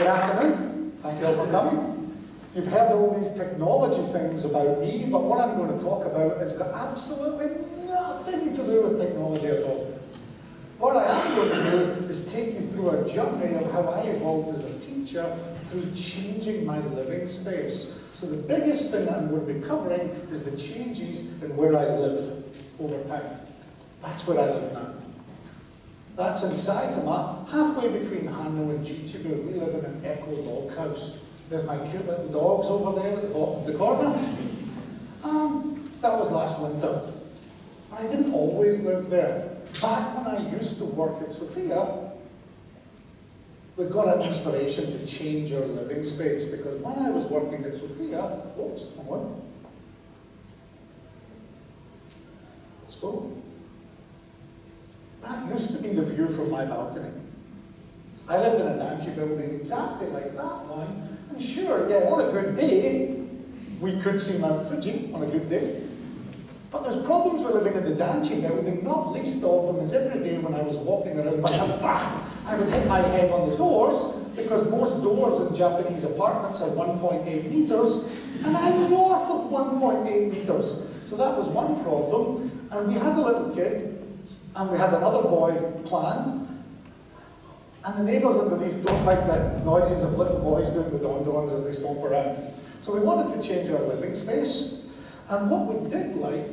Good afternoon. Thank you all for coming. You've heard all these technology things about me, but what I'm going to talk about has got absolutely nothing to do with technology at all. What I am going to do is take you through a journey of how I evolved as a teacher through changing my living space. So the biggest thing that I'm going to be covering is the changes in where I live over time. That's where I live now. That's in Saitama, halfway between Hanno and Chichibu. We live in an eco log house. There's my cute little dogs over there at the bottom of the corner. That was last winter. But I didn't always live there. Back when I used to work at Sophia, we got an inspiration to change our living space, because when I was working at Sophia, oops, hang on. Let's go. That used to be the view from my balcony. I lived in a danchy building exactly like that one, and sure, yeah, on a good day, we could see Mount Fuji on a good day. But there's problems with living in the danchy building, not least of them is every day when I was walking around, I would hit my head on the doors, because most doors in Japanese apartments are 1.8 meters, and I'm north of 1.8 meters. So that was one problem, and we had a little kid, and we had another boy planned, and the neighbours underneath don't like the noises of little boys doing the don-dons as they stomp around. So we wanted to change our living space, and what we did like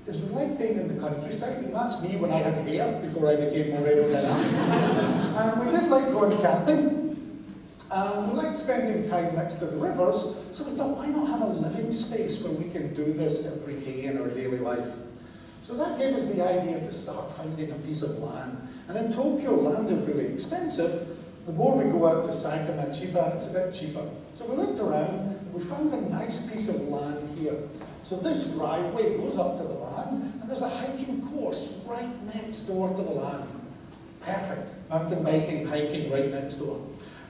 is we liked being in the countryside, and that's me when I had hair before I became more aerodynamic. And we did like going camping, and we liked spending time next to the rivers, so we thought, why not have a living space where we can do this every day in our daily life? So that gave us the idea to start finding a piece of land. And in Tokyo, land is really expensive. The more we go out to Saitama and Chiba, it's a bit cheaper. So we looked around, and we found a nice piece of land here. So this driveway goes up to the land, and there's a hiking course right next door to the land. Perfect. Mountain biking, hiking right next door.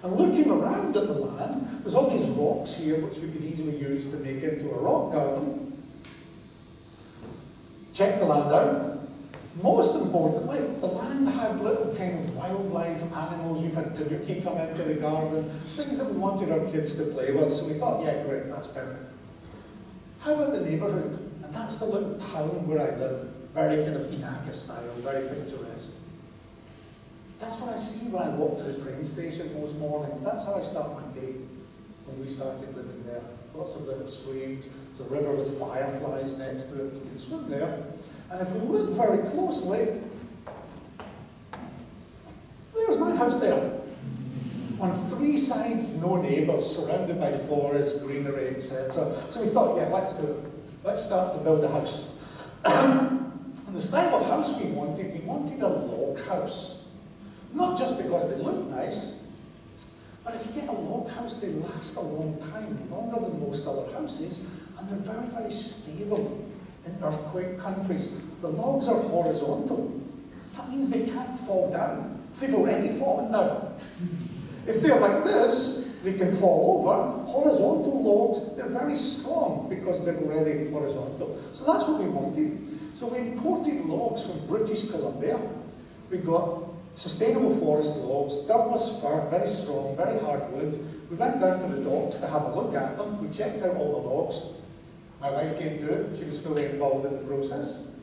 And looking around at the land, there's all these rocks here which we could easily use to make into a rock garden. Check the land out. Most importantly, the land had little kind of wildlife, animals. We've had tanuki come into the garden, things that we wanted our kids to play with. So we thought, yeah, great, that's perfect. How about the neighbourhood? And that's the little town where I live. Very kind of Inaka style, very picturesque. That's what I see when I walk to the train station most mornings. That's how I start my day when we started living there. Lots of little streams. There's a river with fireflies next to it. You can swim there. And if we look very closely, there's my house there. On three sides, no neighbours, surrounded by forest, greenery, etc. So we thought, yeah, let's do it. Let's start to build a house. And the style of house we wanted a log house. Not just because they look nice, but if you get a log house, they last a long time, longer than most other houses, and they're very, very stable in earthquake countries. The logs are horizontal. That means they can't fall down. They've already fallen down. If they're like this, they can fall over. Horizontal logs, they're very strong because they're already horizontal. So that's what we wanted. So we imported logs from British Columbia. We got sustainable forest logs, Douglas Fir, very strong, very hard wood. We went down to the docks to have a look at them. We checked out all the logs. My wife came too, she was fully involved in the process.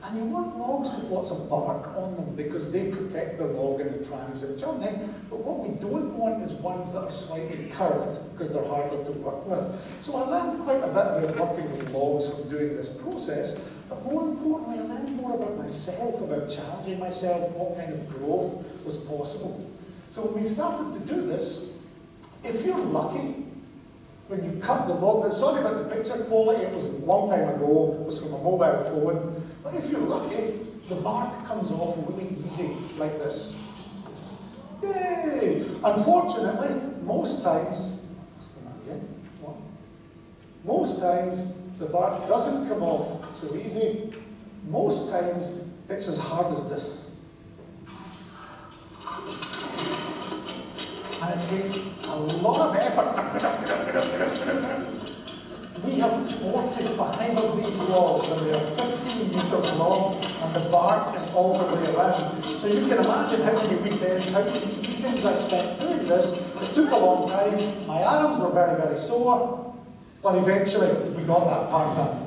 And you want logs with lots of bark on them because they protect the log in the transit journey. But what we don't want is ones that are slightly curved because they're harder to work with. So I learned quite a bit about working with logs from doing this process. But more importantly, I learned more about myself, about challenging myself, what kind of growth was possible. So when we started to do this, if you're lucky, when you cut the log, sorry about the picture quality, it was a long time ago, it was from a mobile phone, but if you're lucky, the bark comes off really easy, like this. Yay! Unfortunately, most times the bark doesn't come off so easy. Most times, it's as hard as this. And it takes a lot of effort. We have 45 of these logs, and they are 15 meters long, and and the bark is all the way around. So you can imagine how many weekends, how many evenings I spent doing this. It took a long time. My arms were very, very sore, but eventually we got that part done.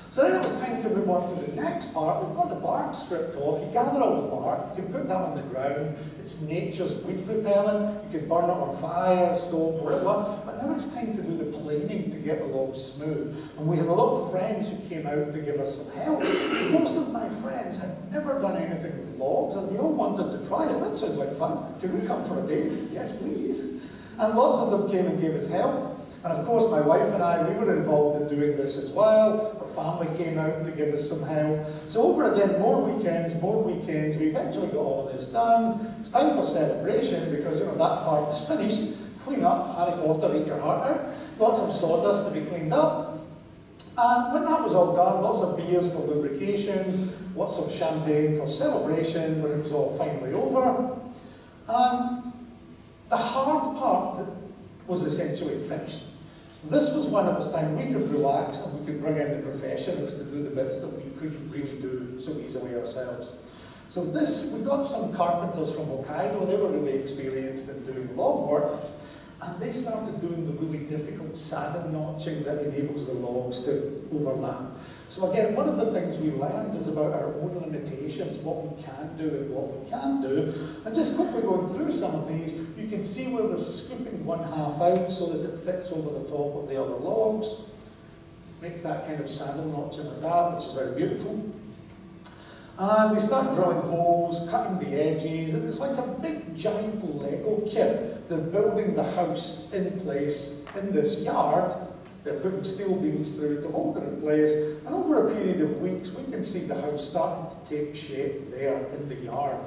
So then it was time to move on to the next part. We've got the bark stripped off. You gather all the bark, you can put that on the ground. It's nature's weed repellent. You can burn it on fire, stove, whatever. But now it's time to do the planing to get the logs smooth. And we had a lot of friends who came out to give us some help. Most of my friends had never done anything with logs, and they all wanted to try it. That sounds like fun. Can we come for a day? Yes, please. And lots of them came and gave us help. And of course, my wife and I, we were involved in doing this as well. Our family came out to give us some help. So over again, more weekends, we eventually got all of this done. It's time for celebration because, you know, that part is finished. Clean up, Harry Potter, eat your heart out. Lots of sawdust to be cleaned up. And when that was all done, lots of beers for lubrication, lots of champagne for celebration when it was all finally over. And the hard part was essentially finished. This was when it was time we could relax and we could bring in the professionals to do the bits that we couldn't really do so easily ourselves. So this, we got some carpenters from Hokkaido. They were really experienced in doing log work, and they started doing the really difficult saddle notching that enables the logs to overlap. So again, one of the things we learned is about our own limitations, what we can do and what we can't do. And just quickly going through some of these, you can see where they're scooping one half out so that it fits over the top of the other logs. Makes that kind of saddle notching like that, which is very beautiful. And they start drilling holes, cutting the edges, and it's like a big giant Lego kit. They're building the house in place in this yard. They're putting steel beams through to hold it in place, and over a period of weeks we can see the house starting to take shape there in the yard.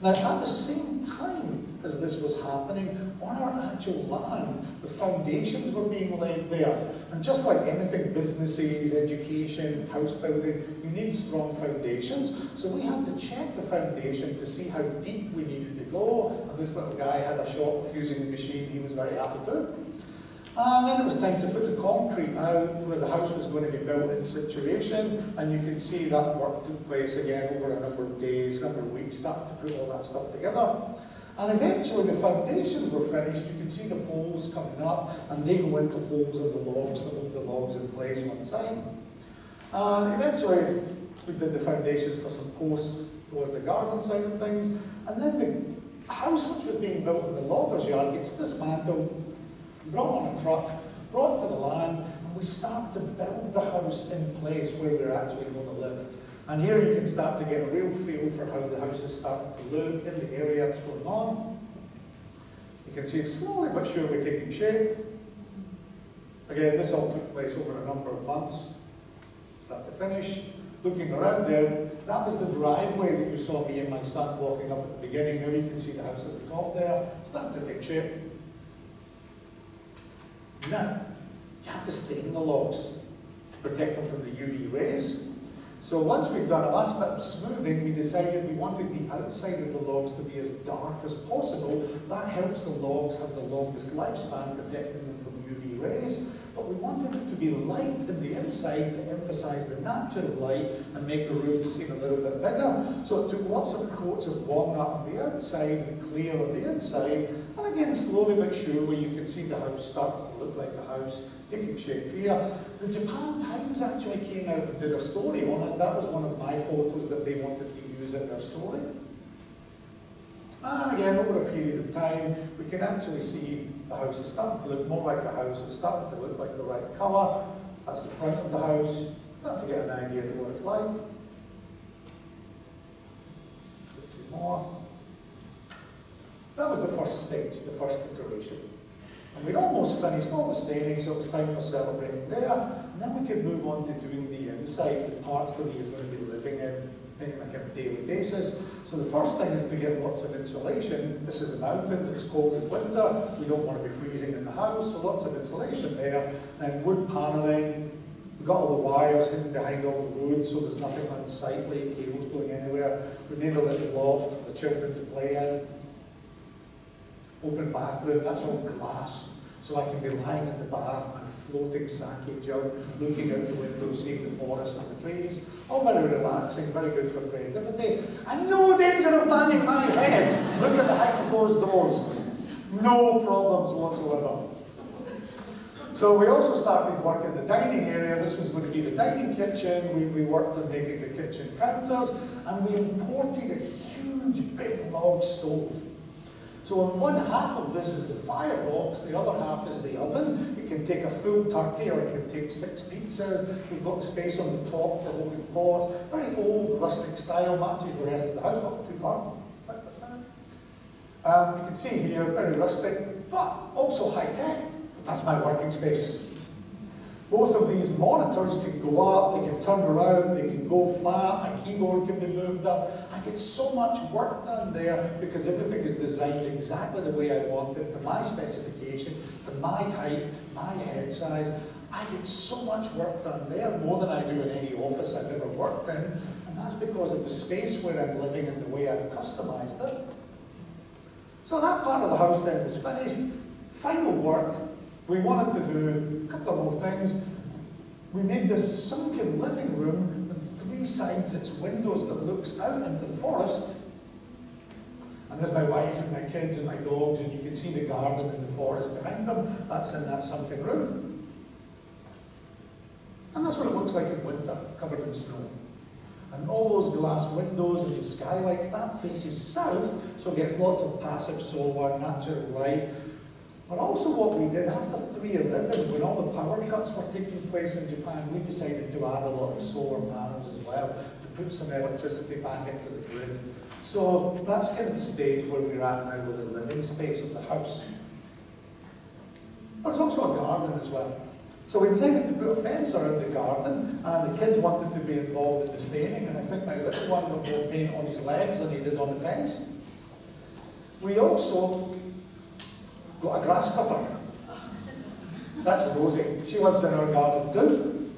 Now at the same time as this was happening, on our actual land, the foundations were being laid there. And just like anything, businesses, education, house building, you need strong foundations. So we had to check the foundation to see how deep we needed to go, and this little guy had a shot of using the machine. He was very happy to. And then it was time to put the concrete out where the house was going to be built in situation, and you can see that work took place again over a number of days, number of weeks, starting to put all that stuff together. And eventually the foundations were finished. You can see the poles coming up, and they go into holes in the logs that hold the logs in place on site. And eventually we did the foundations for some posts towards the garden side of things, and then the house which was being built in the loggers yard gets dismantled, brought on a truck, brought to the land, and we start to build the house in place where we're actually going to live. And here you can start to get a real feel for how the house is starting to look in the area it's going on. You can see it's slowly but surely taking shape. Again, this all took place over a number of months, start to finish. Looking around there, that was the driveway that you saw me and my son walking up at the beginning. Now you can see the house at the top there, starting to take shape. Now, you have to stain the logs to protect them from the UV rays. So once we've done a last bit of smoothing, we decided we wanted the outside of the logs to be as dark as possible. That helps the logs have the longest lifespan, protecting them from UV rays. But we wanted it to be light in the inside to emphasize the natural light and make the rooms seem a little bit bigger. So it took lots of coats of walnut on the outside and clear on the inside. And again, slowly but surely, you can see the house starting to look like a house, taking shape here. The Japan Times actually came out and did a story on us. That was one of my photos that they wanted to use in their story. And again, over a period of time, we can actually see the house is starting to look more like a house. It's starting to look like the right colour. That's the front of the house. Starting to get an idea of what it's like. A few more. That was the first stage, the first iteration. And we'd almost finished all the staining, so it was time for celebrating there. And then we could move on to doing the inside, the parts that we are going to be living in like a daily basis. So the first thing is to get lots of insulation. This is the mountains, it's cold in winter, we don't want to be freezing in the house, so lots of insulation there. Then wood paneling, we've got all the wires hidden behind all the roads, so there's nothing unsightly, cables going anywhere. We made a little loft for the children to play in. Open bathroom, that's all glass. So I can be lying in the bath, my floating sake jug, looking out the window, seeing the forest and the trees. All very relaxing, very good for creativity. And no danger of banging my head. Look at the height of those doors. No problems whatsoever. So we also started work in the dining area. This was going to be the dining kitchen. We worked on making the kitchen counters, and we imported a huge big log stove. So on one half of this is the firebox, the other half is the oven. It can take a full turkey or it can take 6 pizzas. We've got the space on the top for holding pots. Very old, rustic style, matches the rest of the house, not too far. You can see here, very rustic, but also high-tech. That's my working space. Both of these monitors can go up, they can turn around, they can go flat, a keyboard can be moved up. I get so much work done there because everything is designed exactly the way I want it, to my specification, to my height, my head size. I get so much work done there, more than I do in any office I've ever worked in, and that's because of the space where I'm living and the way I've customized it. So that part of the house then was finished. Final work. We wanted to do a couple of more things. We made this sunken living room with 3 sides, it's windows that looks out into the forest. And there's my wife and my kids and my dogs, and you can see the garden and the forest behind them. That's in that sunken room. And that's what it looks like in winter, covered in snow. And all those glass windows and the skylights, that faces south, so it gets lots of passive solar, natural light. But also what we did, after 3/11, when all the power cuts were taking place in Japan, we decided to add a lot of solar panels as well, to put some electricity back into the grid. So that's kind of the stage where we're at now with the living space of the house. There's also a garden as well. So we decided to put a fence around the garden, and the kids wanted to be involved in the staining, and I think my little one got more paint on his legs than he did on the fence. We also got a grass cutter. That's Rosie. She lives in our garden too.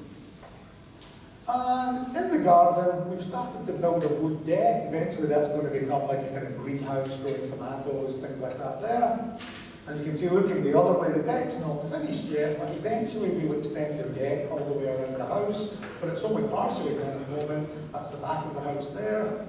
And in the garden, we've started to build a wood deck. Eventually that's going to become like a kind of greenhouse, growing tomatoes, things like that there. And you can see looking the other way, the deck's not finished yet, but eventually we will extend the deck all the way around the house. But it's only partially done at the moment. That's the back of the house there.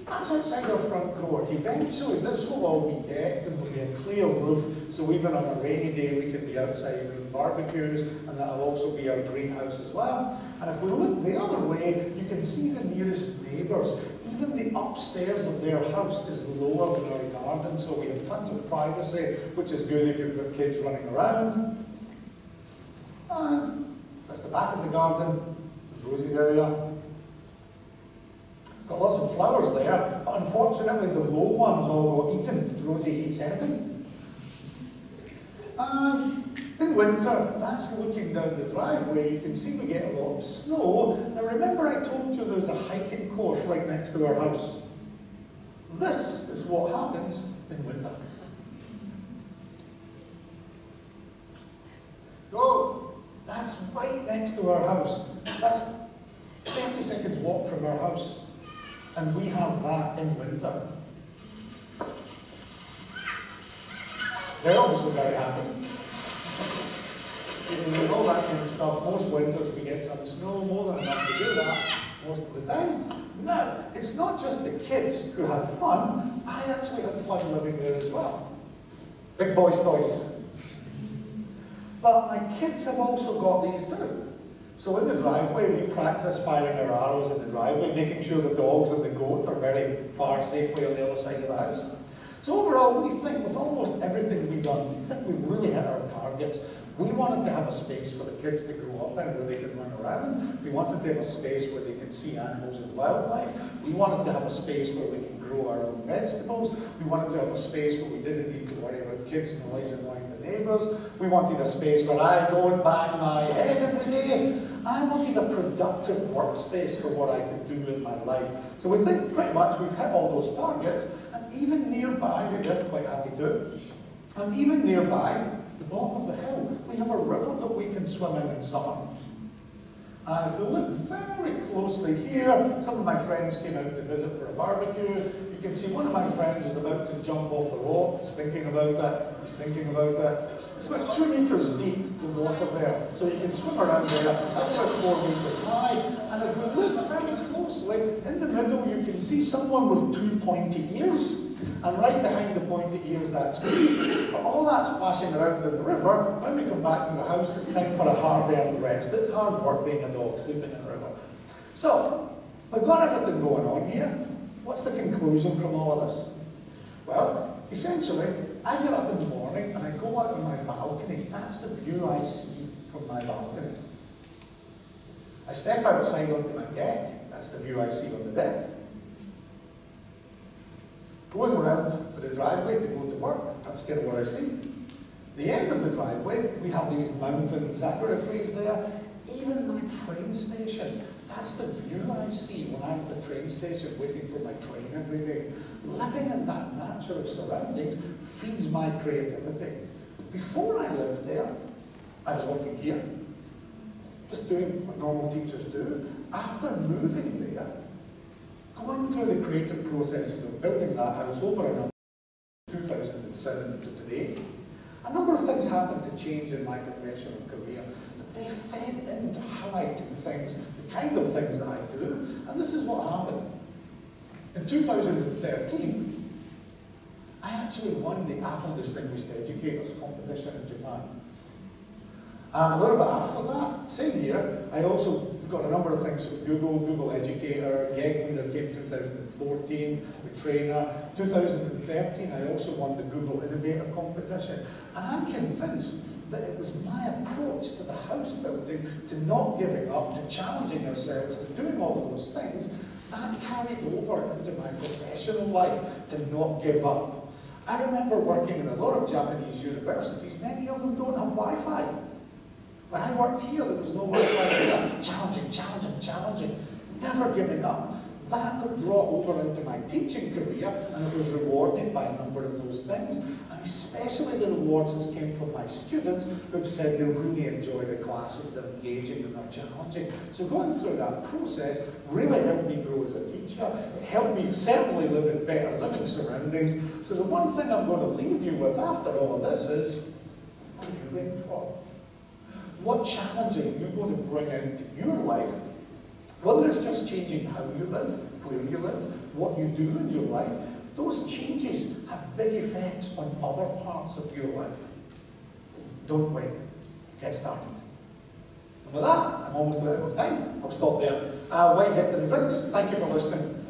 That's outside our front door. Eventually this will all be decked and will be a clear roof, so even on a rainy day we can be outside doing barbecues, and that'll also be our greenhouse as well. And if we look the other way, you can see the nearest neighbours. Even the upstairs of their house is lower than our garden, so we have tons of privacy, which is good if you've got kids running around. And that's the back of the garden, Rosie's area. Got lots of flowers there, but unfortunately the low ones all got eaten. Rosie eats anything. In winter, that's looking down the driveway, you can see we get a lot of snow. Now remember I told you there's a hiking course right next to our house. This is what happens in winter. Oh, that's right next to our house. That's 30 seconds walk from our house. And we have that in winter. They're obviously very happy. Even with all that kind of stuff, most winters we get some snow, more than enough to do that most of the time. Now, it's not just the kids who have fun, I actually had fun living there as well. Big boys' toys. But my kids have also got these too. So in the driveway, we practice firing our arrows in the driveway, making sure the dogs and the goat are very far safely on the other side of the house. So overall, we think with almost everything we've done, we think we've really hit our targets. We wanted to have a space for the kids to grow up in where they could run around. We wanted to have a space where they could see animals and wildlife. We wanted to have a space where we can grow our own vegetables. We wanted to have a space where we didn't need to worry about kids noise and annoying the neighbours. We wanted a space where I don't bang my head every day. I wanted a productive workspace for what I could do in my life. So we think pretty much we've hit all those targets, and even nearby, they're quite happy too, and even nearby, the bottom of the hill, we have a river that we can swim in summer. And if we look very closely here, some of my friends came out to visit for a barbecue. You you can see one of my friends is about to jump off the rock. He's thinking about that. He's thinking about that. It's about 2 meters deep, the water there. So you can swim around there. That's about 4 meters high. And if we look very closely, in the middle you can see someone with 2 pointy ears. And right behind the pointy ears, that's me. But all that splashing around in the river, when we come back to the house, it's time for a hard-earned rest. It's hard work being a dog, sleeping in a river. So, we've got everything going on here. What's the conclusion from all of this? Well, essentially, I get up in the morning and I go out on my balcony. That's the view I see from my balcony. I step outside onto my deck. That's the view I see on the deck. Going around to the driveway to go to work, that's again what I see. The end of the driveway, we have these mountain sakura trees there. Even my train station, that's the view I see when I'm at the train station waiting for my train every day. Living in that natural surroundings feeds my creativity. Before I lived there, I was working here, just doing what normal teachers do. After moving there, going through the creative processes of building that house over and 2007 to today, a number of things happened to change in my professional career. They fed into how I do things, the kind of things that I do, and this is what happened. In 2013, I actually won the Apple Distinguished Educators competition in Japan. And a little bit after that, same year, I also got a number of things from Google Educator, Yeg Leader came 2014, the Trainer. 2013, I also won the Google Innovator competition. And I'm convinced that it was my approach to the house building, to not giving up, to challenging ourselves, to doing all of those things, that carried over into my professional life, to not give up. I remember working in a lot of Japanese universities. Many of them don't have Wi-Fi. When I worked here, there was no Wi-Fi there. Challenging, never giving up. That got brought over into my teaching career, and it was rewarded by a number of those things. And especially the rewards that came from my students who've said they really enjoy the classes, they're engaging and they're challenging. So going through that process really helped me grow as a teacher. It helped me certainly live in better living surroundings. So the one thing I'm going to leave you with after all of this is, what are you waiting for? What challenge are you going to bring into your life? Whether it's just changing how you live, where you live, what you do in your life, those changes have big effects on other parts of your life. Don't wait. Get started. And with that, I'm almost out of time. I'll stop there. I'll get to the drinks. Thank you for listening.